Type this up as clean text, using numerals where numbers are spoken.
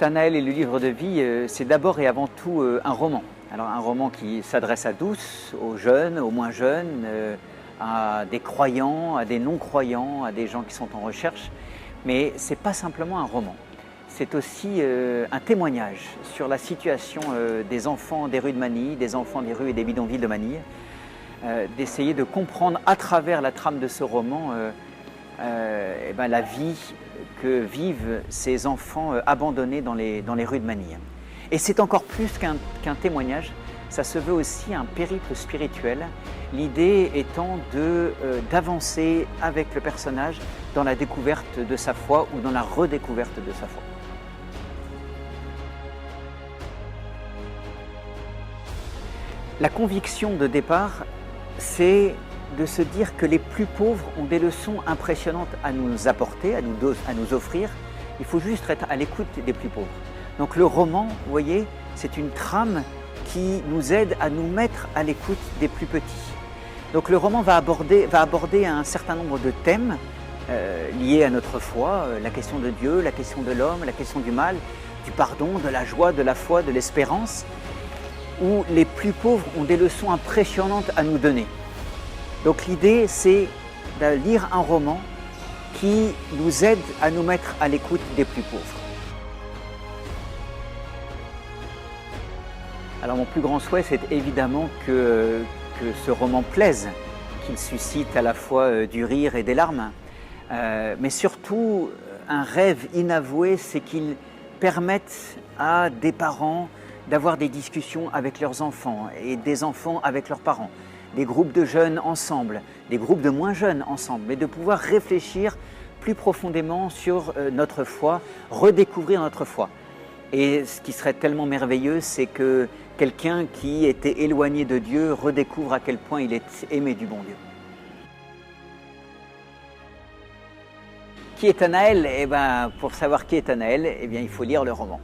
Tanaël et le livre de vie, c'est d'abord et avant tout un roman. Alors un roman qui s'adresse à tous, aux jeunes, aux moins jeunes, à des croyants, à des non-croyants, à des gens qui sont en recherche. Mais ce n'est pas simplement un roman. C'est aussi un témoignage sur la situation des enfants des rues de Manille, des enfants des rues et des bidonvilles de Manille, d'essayer de comprendre à travers la trame de ce roman la vie que vivent ces enfants abandonnés dans les rues de Manille. Et c'est encore plus qu'un témoignage, ça se veut aussi un périple spirituel, l'idée étant d'avancer avec le personnage dans la découverte de sa foi ou dans la redécouverte de sa foi. La conviction de départ, c'est de se dire que les plus pauvres ont des leçons impressionnantes à nous apporter, à nous offrir. Il faut juste être à l'écoute des plus pauvres. Donc le roman, vous voyez, c'est une trame qui nous aide à nous mettre à l'écoute des plus petits. Donc le roman va aborder un certain nombre de thèmes liés à notre foi, la question de Dieu, la question de l'homme, la question du mal, du pardon, de la joie, de la foi, de l'espérance, où les plus pauvres ont des leçons impressionnantes à nous donner. Donc l'idée, c'est de lire un roman qui nous aide à nous mettre à l'écoute des plus pauvres. Alors mon plus grand souhait, c'est évidemment que ce roman plaise, qu'il suscite à la fois du rire et des larmes, mais surtout un rêve inavoué, c'est qu'il permette à des parents d'avoir des discussions avec leurs enfants et des enfants avec leurs parents, des groupes de jeunes ensemble, des groupes de moins jeunes ensemble, mais de pouvoir réfléchir plus profondément sur notre foi, redécouvrir notre foi. Et ce qui serait tellement merveilleux, c'est que quelqu'un qui était éloigné de Dieu redécouvre à quel point il est aimé du bon Dieu. Qui est Tanaël? Pour savoir qui est Tanaël, il faut lire le roman.